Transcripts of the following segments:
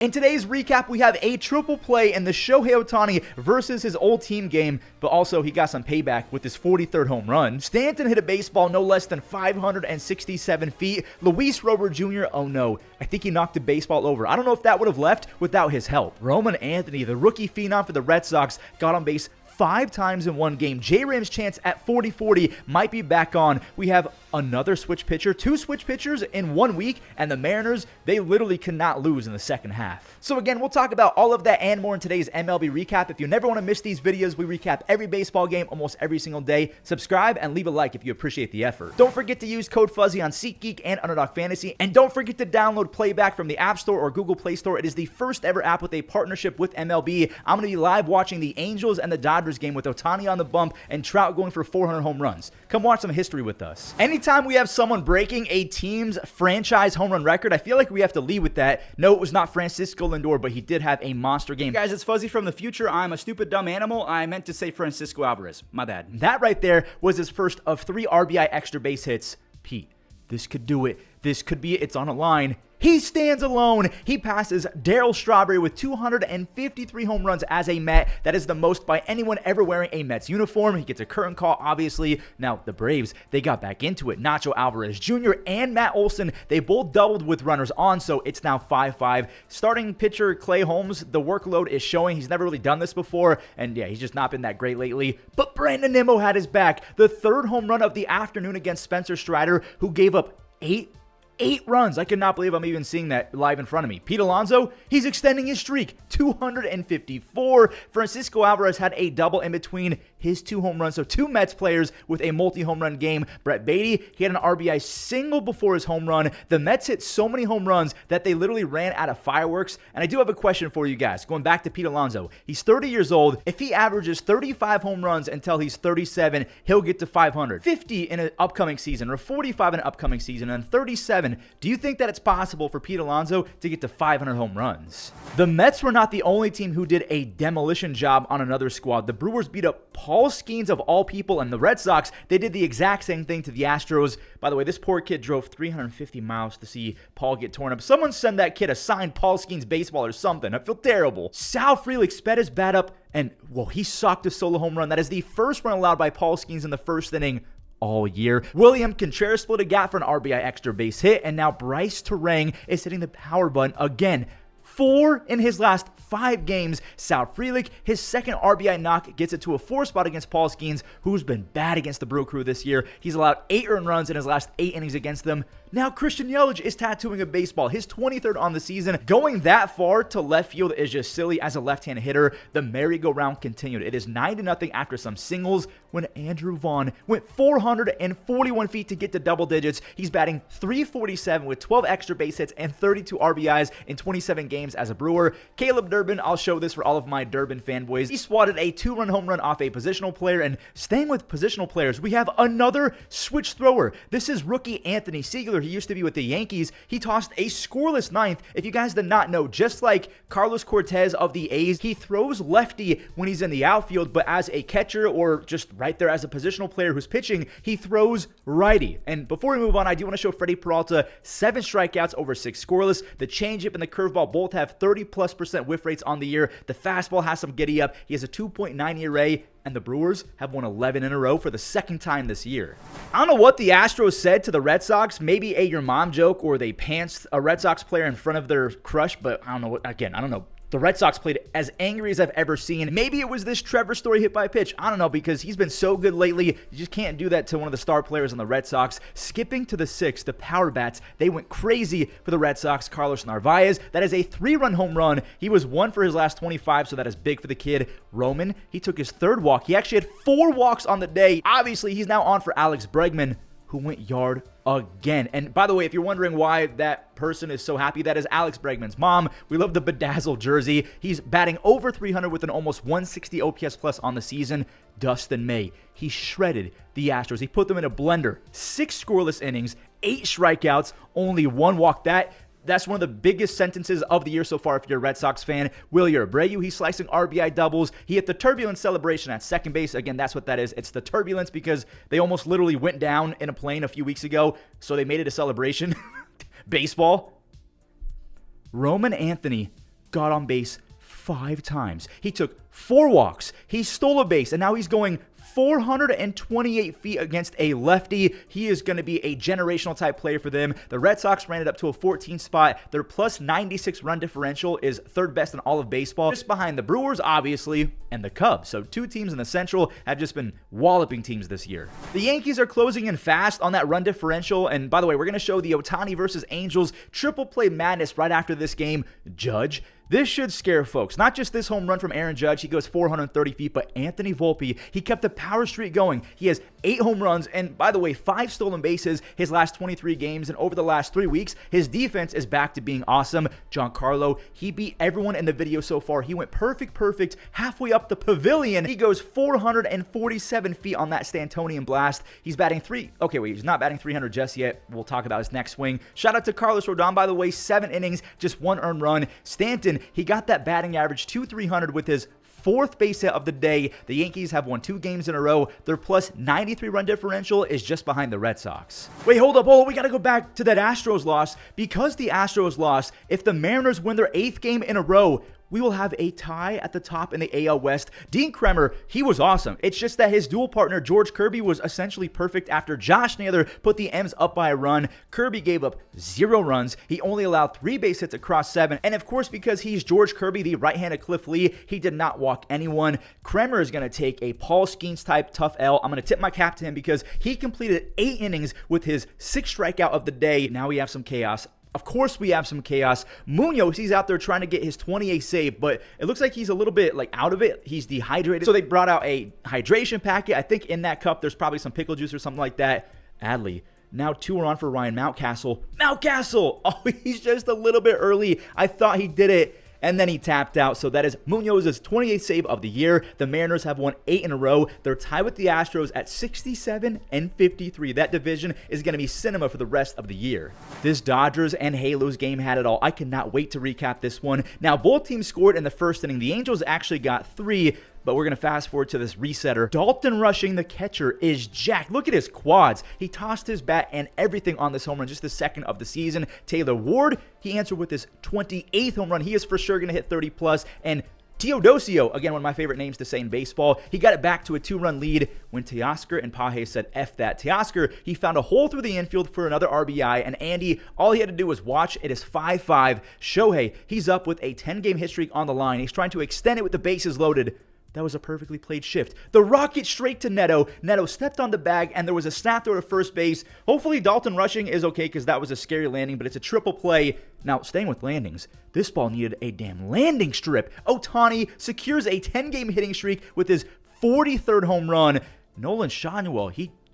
In today's recap, we have a triple play in the Shohei Ohtani versus his old team game, but also he got some payback with his 43rd home run. Stanton hit a baseball no less than 567 feet. Luis Robert Jr., oh no, I think he knocked the baseball over. I don't know if that would have left without his help. Roman Anthony, the rookie phenom for the Red Sox, got on base 5 times in one game. J-Ram's chance at 40-40 might be back on. We have another switch pitcher, 2 switch pitchers in 1 week, and the Mariners, they literally cannot lose in the second half. So again, we'll talk about all of that and more in today's MLB recap. If you never want to miss these videos, we recap every baseball game almost every single day. Subscribe and leave a like if you appreciate the effort. Don't forget to use code Fuzzy on SeatGeek and Underdog Fantasy, and don't forget to download Playback from the App Store or Google Play Store. It is the first ever app with a partnership with MLB. I'm going to be live watching the Angels and the Dodgers game with Ohtani on the bump and Trout going for 400 home runs. Come watch some history with us. Anytime we have someone breaking a team's franchise home run record, I feel like we have to lead with that. No, it was not Francisco Lindor, but he did have a monster game. Guys, it's Fuzzy from the future. I'm a stupid, dumb animal. I meant to say Francisco Alvarez. My bad. That right there was his first of 3 RBI extra base hits. Pete, this could do it. This could be it. It's on a line. He stands alone. He passes Darryl Strawberry with 253 home runs as a Met. That is the most by anyone ever wearing a Mets uniform. He gets a curtain call, obviously. Now, the Braves, they got back into it. Nacho Alvarez Jr. and Matt Olson, they both doubled with runners on, so it's now 5-5. Starting pitcher Clay Holmes, the workload is showing. He's never really done this before, and yeah, he's just not been that great lately. But Brandon Nimmo had his back. The 3rd home run of the afternoon against Spencer Strider, who gave up 8 runs. I cannot believe I'm even seeing that live in front of me. Pete Alonso, he's extending his streak. 254. Francisco Alvarez had a double in between his 2 home runs. So 2 Mets players with a multi-home run game. Brett Beatty, he had an RBI single before his home run. The Mets hit so many home runs that they literally ran out of fireworks. And I do have a question for you guys. Going back to Pete Alonso. He's 30 years old. If he averages 35 home runs until he's 37, he'll get to 500. 50 in an upcoming season, or 45 in an upcoming season, and 37. Do you think that it's possible for Pete Alonso to get to 500 home runs? The Mets were not the only team who did a demolition job on another squad. The Brewers beat up Paul Skenes of all people, and the Red Sox, they did the exact same thing to the Astros. By the way, this poor kid drove 350 miles to see Paul get torn up. Someone send that kid a signed Paul Skenes baseball or something. I feel terrible. Sal Frelick sped his bat up, and, well, he socked a solo home run. That is the first run allowed by Paul Skenes in the first inning all year. William Contreras split a gap for an RBI extra base hit, and now Bryce Terang is hitting the power button again. 4 in his last 5 games. Sal Frelick, his 2nd RBI knock, gets it to a 4 spot against Paul Skenes, who's been bad against the Brew Crew this year. He's allowed 8 earned runs in his last 8 innings against them. Now Christian Yelich is tattooing a baseball, his 23rd on the season. Going that far to left field is just silly as a left-handed hitter. The merry-go-round continued. It is 9-0 after some singles when Andrew Vaughn went 441 feet to get to double digits. He's batting .347 with 12 extra base hits and 32 RBIs in 27 games as a Brewer. Caleb Durbin, I'll show this for all of my Durbin fanboys. He swatted a 2-run home run off a positional player, and staying with positional players, we have another switch thrower. This is rookie Anthony Seigler. He used to be with the Yankees. He tossed a scoreless 9th. If you guys did not know, just like Carlos Cortez of the A's, he throws lefty when he's in the outfield, but as a catcher or just right there as a positional player who's pitching, he throws righty. And before we move on, I do want to show Freddy Peralta 7 strikeouts over 6 scoreless. The changeup and the curveball both have 30+% whiff rates on the year. The fastball has some giddy up. He has a 2.9 ERA. And the Brewers have won 11 in a row for the 2nd time this year. I don't know what the Astros said to the Red Sox. Maybe a your mom joke, or they pantsed a Red Sox player in front of their crush, but I don't know. Again, I don't know. The Red Sox played as angry as I've ever seen. Maybe it was this Trevor Story hit by pitch. I don't know, because he's been so good lately. You just can't do that to one of the star players on the Red Sox. Skipping to the 6th, the power bats, they went crazy for the Red Sox. Carlos Narvaez, that is a 3-run home run. He was 1 for his last 25, so that is big for the kid. Roman, he took his 3rd walk. He actually had 4 walks on the day. Obviously, he's now on for Alex Bregman, who went yard again. And by the way, if you're wondering why that person is so happy, that is Alex Bregman's mom. We love the bedazzled jersey. He's batting over 300 with an almost 160 OPS plus on the season. Dustin May, he shredded the Astros. He put them in a blender. 6 scoreless innings, 8 strikeouts, only 1 walk. That's one of the biggest sentences of the year so far if you're a Red Sox fan. Willie Abreu, he's slicing RBI doubles. He hit the turbulence celebration at second base. Again, that's what that is. It's the turbulence because they almost literally went down in a plane a few weeks ago, so they made it a celebration. Baseball. Roman Anthony got on base 5 times. He took 4 walks. He stole a base, and now he's going 428 feet against a lefty. He is going to be a generational type player for them. The Red Sox ran it up to a 14 spot. Their plus 96 run differential is 3rd best in all of baseball, just behind the Brewers, obviously, and the Cubs. So 2 teams in the Central have just been walloping teams this year. The Yankees are closing in fast on that run differential. And by the way, we're going to show the Ohtani versus Angels triple play madness right after this game. Judge. This should scare folks. Not just this home run from Aaron Judge, he goes 430 feet, but Anthony Volpe, he kept the power streak going. He has 8 home runs, and by the way, 5 stolen bases his last 23 games, and over the last 3 weeks, his defense is back to being awesome. Giancarlo, he beat everyone in the video so far. He went perfect, halfway up the pavilion. He goes 447 feet on that Stantonian blast. He's batting he's not batting 300 just yet. We'll talk about his next swing. Shout out to Carlos Rodon, by the way, 7 innings, just 1 earned run. Stanton, he got that batting average to 300 with his 4th base hit of the day. The Yankees have won 2 games in a row. Their plus 93 run differential is just behind the Red Sox. Wait, hold up. We got to go back to that Astros loss. Because the Astros lost, if the Mariners win their 8th game in a row, we will have a tie at the top in the AL West. Dean Kremer, he was awesome. It's just that his dual partner, George Kirby, was essentially perfect after Josh Naylor put the M's up by a run. Kirby gave up 0 runs. He only allowed 3 base hits across 7. And of course, because he's George Kirby, the right-handed Cliff Lee, he did not walk anyone. Kremer is going to take a Paul Skenes type tough L. I'm going to tip my cap to him because he completed 8 innings with his 6th strikeout of the day. Now we have some chaos. Of course, we have some chaos. Munoz, he's out there trying to get his 28th save, but it looks like he's a little bit out of it. He's dehydrated. So they brought out a hydration packet. I think in that cup, there's probably some pickle juice or something like that. Adley. Now 2 are on for Ryan Mountcastle. Mountcastle! Oh, he's just a little bit early. I thought he did it. And then he tapped out. So that is Munoz's 28th save of the year. The Mariners have won 8 in a row. They're tied with the Astros at 67 and 53. That division is going to be cinema for the rest of the year. This Dodgers and Halos game had it all. I cannot wait to recap this one. Now, both teams scored in the first inning. The Angels actually got 3. But we're going to fast forward to this resetter. Dalton Rushing, the catcher, is jacked. Look at his quads. He tossed his bat and everything on this home run, just the 2nd of the season. Taylor Ward, he answered with his 28th home run. He is for sure going to hit 30 plus. And Teodosio, again, one of my favorite names to say in baseball, he got it back to a 2-run lead when Teoscar and Paje said, F that. Teoscar, he found a hole through the infield for another RBI, and Andy, all he had to do was watch. It is 5-5. Shohei, he's up with a 10-game hit streak on the line. He's trying to extend it with the bases loaded. That was a perfectly played shift. The rocket straight to Neto. Neto stepped on the bag, and there was a snap throw to first base. Hopefully, Dalton Rushing is okay because that was a scary landing, but it's a triple play. Now, staying with landings, this ball needed a damn landing strip. Ohtani secures a 10-game hitting streak with his 43rd home run. Nolan Schanuel,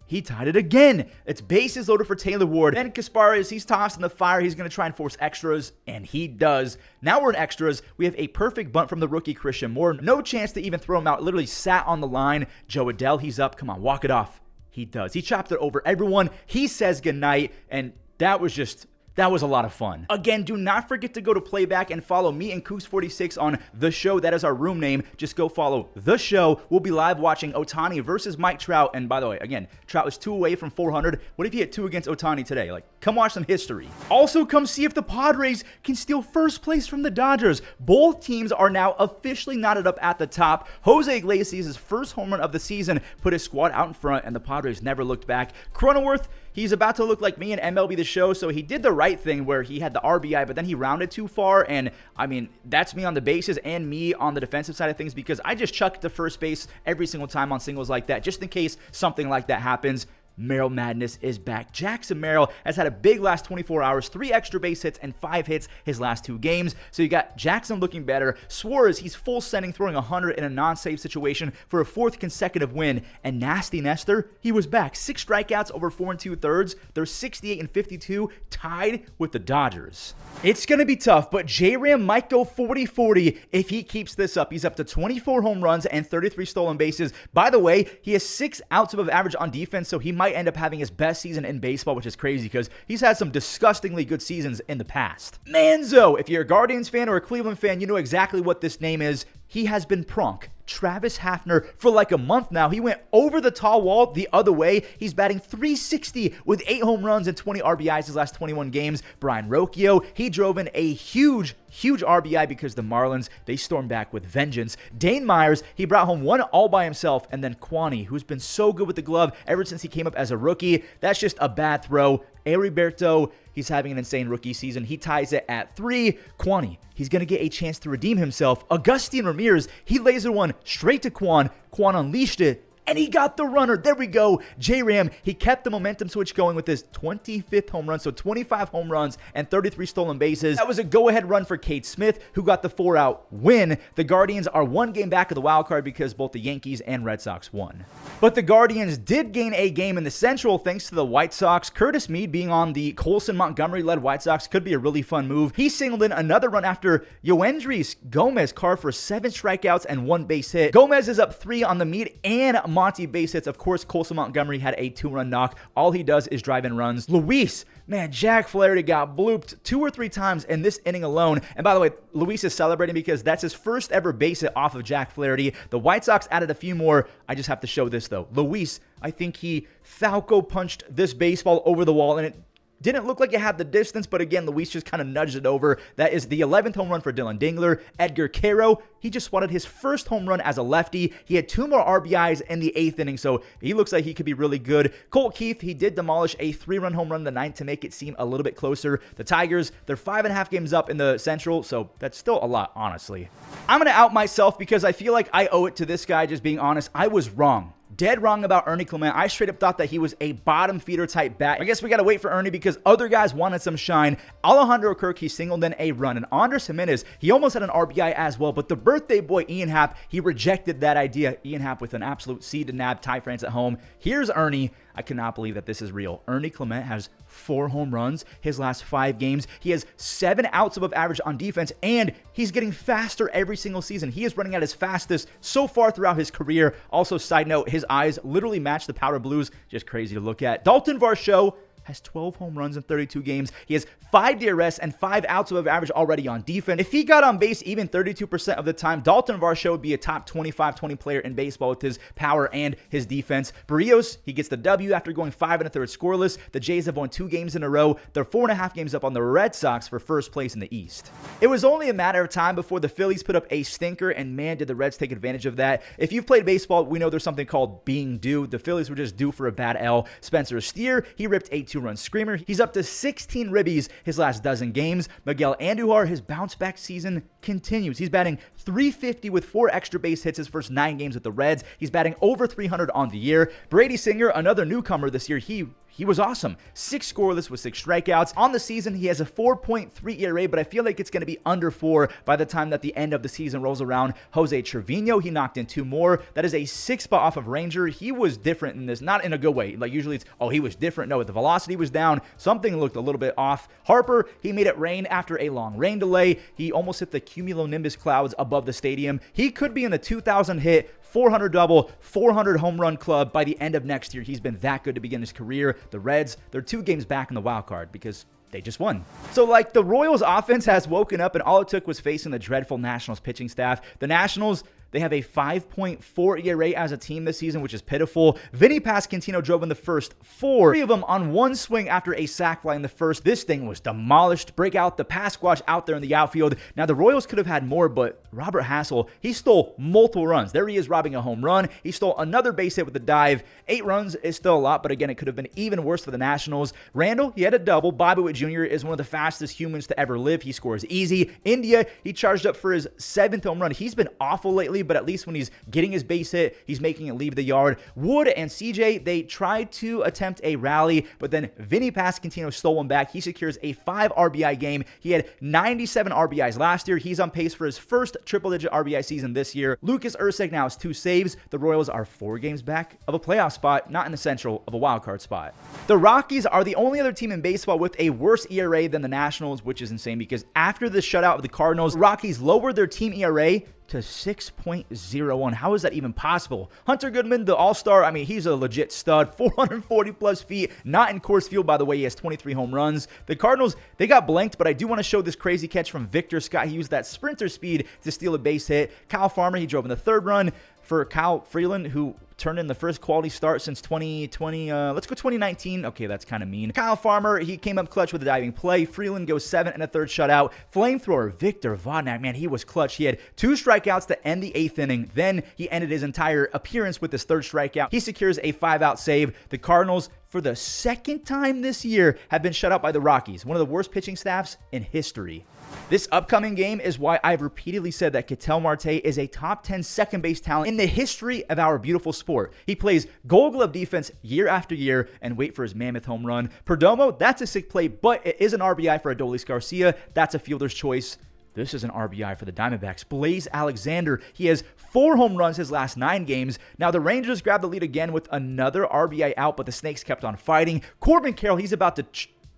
he tied it again. It's bases loaded for Taylor Ward. Ben Kasparez, he's tossed in the fire. He's going to try and force extras, and he does. Now we're in extras. We have a perfect bunt from the rookie Christian Moore. No chance to even throw him out. Literally sat on the line. Jo Adell, he's up. Come on, walk it off. He does. He chopped it over everyone. He says goodnight, and that was a lot of fun. Again, do not forget to go to Playback and follow me and Coos46 on The Show. That is our room name. Just go follow The Show. We'll be live watching Ohtani versus Mike Trout. And by the way, again, Trout is 2 away from 400. What if he hit 2 against Ohtani today? Come watch some history. Also, come see if the Padres can steal first place from the Dodgers. Both teams are now officially knotted up at the top. Jose Iglesias' first home run of the season put his squad out in front, and the Padres never looked back. Cronenworth, he's about to look like me in MLB The Show, so he did the right thing where he had the RBI, but then he rounded too far, and I mean, that's me on the bases and me on the defensive side of things because I just chuck it to first base every single time on singles like that, just in case something like that happens. Merrill Madness is back. Jackson Merrill has had a big last 24 hours, 3 extra base hits and 5 hits his last 2 games. So you got Jackson looking better. Suarez, he's full sending, throwing 100 in a non-save situation for a 4th consecutive win. And Nasty Nestor, he was back. 6 strikeouts over 4 2/3. They're 68 and 52, tied with the Dodgers. It's going to be tough, but J-Ram might go 40-40 if he keeps this up. He's up to 24 home runs and 33 stolen bases. By the way, he has 6 outs above average on defense, so he might end up having his best season in baseball, which is crazy because he's had some disgustingly good seasons in the past. Manzo, if you're a Guardians fan or a Cleveland fan, you know exactly what this name is. He has been prunk. Travis Hafner for like a month now. He went over the tall wall the other way. He's batting .360 with 8 home runs and 20 RBIs his last 21 games. Brian Rocchio, he drove in a huge huge RBI because the Marlins, they stormed back with vengeance. Dane Myers, he brought home one all by himself, and then Kwani, who's been so good with the glove ever since he came up as a rookie. That's just a bad throw. Heriberto, he's having an insane rookie season. He ties it at 3. Kwani, he's going to get a chance to redeem himself. Agustin Ramirez, he lasered one straight to Kwan. Kwan unleashed it, and he got the runner. There we go. J-Ram, he kept the momentum switch going with his 25th home run, so 25 home runs and 33 stolen bases. That was a go-ahead run for Cade Smith, who got the 4-out win. The Guardians are one game back of the wild card because both the Yankees and Red Sox won. But the Guardians did gain a game in the Central thanks to the White Sox. Curtis Mead being on the Colson-Montgomery-led White Sox could be a really fun move. He singled in another run after Yoendrys Gomez carved for 7 strikeouts and 1 base hit. Gomez is up 3 on the Mead and Monty base hits. Of course, Colson Montgomery had a 2-run knock. All he does is drive in runs. Luis, man, Jack Flaherty got blooped 2 or 3 times in this inning alone. And by the way, Luis is celebrating because that's his first ever base hit off of Jack Flaherty. The White Sox added a few more. I just have to show this though. Luis, I think he Falco punched this baseball over the wall, and it didn't look like it had the distance, but again, Luis just kind of nudged it over. That is the 11th home run for Dylan Dingler. Edgar Caro, he just swatted his first home run as a lefty. He had 2 more RBIs in the 8th inning, so he looks like he could be really good. Colt Keith, he did demolish a 3-run home run in the 9th to make it seem a little bit closer. The Tigers, they're 5.5 games up in the Central, so that's still a lot, honestly. I'm going to out myself because I feel like I owe it to this guy, just being honest. I was wrong. Dead wrong about Ernie Clement. I straight up thought that he was a bottom feeder type bat. I guess we got to wait for Ernie because other guys wanted some shine. Alejandro Kirk, he singled in a run. And Andres Jimenez, he almost had an RBI as well. But the birthday boy, Ian Happ, he rejected that idea. Ian Happ with an absolute seed to nab Ty France at home. Here's Ernie. I cannot believe that this is real. Ernie Clement has 4 home runs his last 5 games. He has 7 outs above average on defense, and he's getting faster every single season. He is running at his fastest so far throughout his career. Also, side note, his eyes literally match the powder blues. Just crazy to look at. Dalton Varsho has 12 home runs in 32 games. He has 5 DRS and 5 outs above average already on defense. If he got on base even 32% of the time, Dalton Varsho would be a top 25-20 player in baseball with his power and his defense. Barrios, he gets the W after going 5 1/3 scoreless. The Jays have won 2 games in a row. They're 4.5 games up on the Red Sox for first place in the East. It was only a matter of time before the Phillies put up a stinker, and man, did the Reds take advantage of that. If you've played baseball, we know there's something called being due. The Phillies were just due for a bad L. Spencer Steer, he ripped a 2-run screamer. He's up to 16 ribbies his last dozen games. Miguel Andujar, his bounce-back season continues. He's batting .350 with 4 extra base hits his first 9 games with the Reds. He's batting over .300 on the year. Brady Singer, another newcomer this year, he was awesome. 6 scoreless with 6 strikeouts. On the season, he has a 4.3 ERA, but I feel like it's going to be under 4 by the time that the end of the season rolls around. Jose Trevino, he knocked in 2 more. That is a 6 spot off of Ranger. He was different in this, not in a good way. Like usually it's, oh, he was different. No, the velocity was down. Something looked a little bit off. Harper, he made it rain after a long rain delay. He almost hit the cumulonimbus clouds above the stadium. He could be in the 2,000 hit, 400 double, 400 home run club by the end of next year. He's been that good to begin his career. The Reds, they're 2 games back in the wild card because they just won. So like the Royals offense has woken up, and all it took was facing the dreadful Nationals pitching staff. The Nationals, they have a 5.4 ERA as a team this season, which is pitiful. Vinnie Pasquantino drove in the first 4, 3 of them on 1 swing after a sac fly in the first. This thing was demolished. Break out the Pasquatch out there in the outfield. Now, the Royals could have had more, but Robert Hassel, he stole multiple runs. There he is robbing a home run. He stole another base hit with a dive. 8 runs is still a lot, but again, it could have been even worse for the Nationals. Randall, he had a double. Bobby Witt Jr. is one of the fastest humans to ever live. He scores easy. India, he charged up for his 7th home run. He's been awful lately, but at least when he's getting his base hit, he's making it leave the yard. Wood and CJ, they tried to attempt a rally, but then Vinnie Pasquantino stole one back. He secures a 5 RBI game. He had 97 RBIs last year. He's on pace for his first triple-digit RBI season this year. Lucas Erceg now has 2 saves. The Royals are 4 games back of a playoff spot, not in the Central, of a wild card spot. The Rockies are the only other team in baseball with a worse ERA than the Nationals, which is insane because after the shutout of the Cardinals, Rockies lowered their team ERA to 6.01. How is that even possible? Hunter Goodman, the all-star, I mean, he's a legit stud. 440 plus feet, not in Coors Field, by the way. He has 23 home runs. The Cardinals, they got blanked, but I do want to show this crazy catch from Victor Scott. He used that sprinter speed to steal a base hit. Kyle Farmer, he drove in the 3rd run. for Kyle Freeland, who turned in the first quality start since 2020. Let's go 2019. Okay, that's kind of mean. Kyle Farmer, he came up clutch with a diving play. Freeland goes 7 1/3 shutout. Flamethrower Victor Vodnak, man, he was clutch. He had 2 strikeouts to end the 8th inning. Then he ended his entire appearance with his 3rd strikeout. He secures a 5-out save. The Cardinals, for the 2nd time this year, have been shut out by the Rockies, one of the worst pitching staffs in history. This upcoming game is why I've repeatedly said that Ketel Marte is a top 10 second base talent in the history of our beautiful sport. He plays Gold Glove defense year after year, and wait for his mammoth home run. Perdomo, that's a sick play, but it is an RBI for Adolis Garcia. That's a fielder's choice. This is an RBI for the Diamondbacks. Blaze Alexander, he has 4 home runs his last 9 games. Now, the Rangers grabbed the lead again with another RBI out, but the Snakes kept on fighting. Corbin Carroll, he's about to...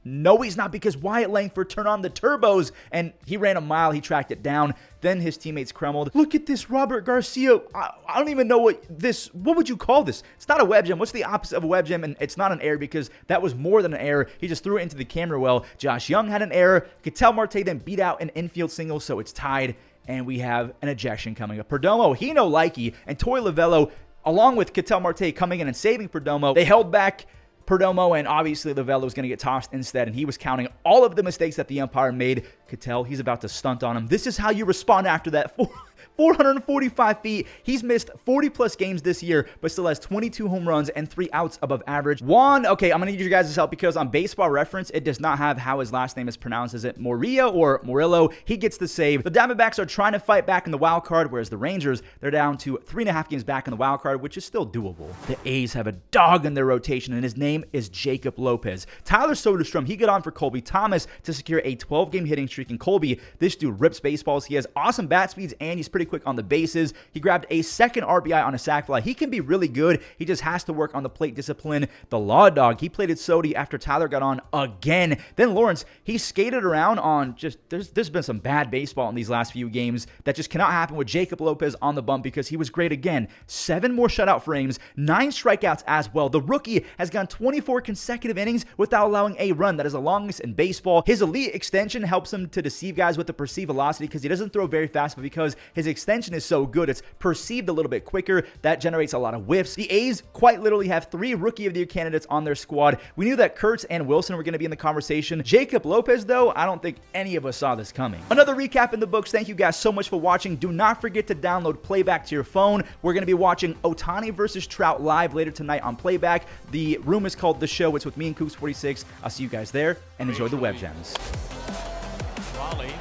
No, he's not, because Wyatt Langford turned on the turbos, and he ran a mile. He tracked it down. Then his teammates crumbled. Look at this, Robert Garcia. I don't even know what would you call this? It's not a web gem. What's the opposite of a web gem? And it's not an error, because that was more than an error. He just threw it into the camera well. Josh Young had an error. Ketel Marte then beat out an infield single, so it's tied, and we have an ejection coming up. Perdomo, Hino Likey, and Toy Lavello, along with Ketel Marte coming in and saving Perdomo, they held back Perdomo, and obviously Lavello was going to get tossed instead, and he was counting all of the mistakes that the umpire made. Ketel, he's about to stunt on him. This is how you respond after that. 445 feet. He's missed 40-plus games this year, but still has 22 home runs and 3 outs above average. Juan, okay, I'm going to need you guys' help, because on Baseball Reference, it does not have how his last name is pronounced. Is it Morillo or Morillo? He gets the save. The Diamondbacks are trying to fight back in the wild card, whereas the Rangers, they're down to 3.5 games back in the wild card, which is still doable. The A's have a dog in their rotation, and his name is Jacob Lopez. Tyler Soderstrom, he got on for Colby Thomas to secure a 12-game hitting streak. And Colby, this dude rips baseballs. He has awesome bat speeds, and he's pretty quick on the bases. He grabbed a 2nd RBI on a sac fly. He can be really good. He just has to work on the plate discipline. The Law Dog, he played at Sodi after Tyler got on again. Then Lawrence, he skated around on just, there's been some bad baseball in these last few games that just cannot happen with Jacob Lopez on the bump, because he was great again. 7 more shutout frames, 9 strikeouts as well. The rookie has gone 24 consecutive innings without allowing a run. That is the longest in baseball. His elite extension helps him to deceive guys with the perceived velocity, because he doesn't throw very fast, but because his extension is so good, it's perceived a little bit quicker. That generates a lot of whiffs. The A's quite literally have 3 Rookie of the Year candidates on their squad. We knew that Kurtz and Wilson were going to be in the conversation. Jacob Lopez, though, I don't think any of us saw this coming. Another recap in the books. Thank you guys so much for watching. Do not forget to download Playback to your phone. We're going to be watching Ohtani versus Trout live later tonight on Playback. The room is called The Show. It's with me and Coops46. I'll see you guys there, and enjoy the web gems. Raleigh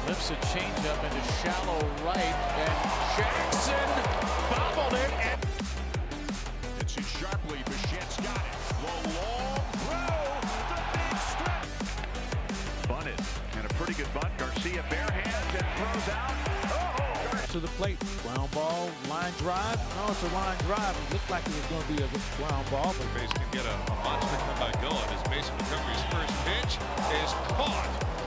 lifts a changeup into shallow right, and Jackson bobbled it. And it's hit sharply. Bichette's got it. Long throw. The big strip. Bunted, and a pretty good bunt. Garcia barehand and throws out. To the plate. Ground ball, line drive. No, it's a line drive. It looked like it was going to be a ground ball. But base can get a monster come by Gillen.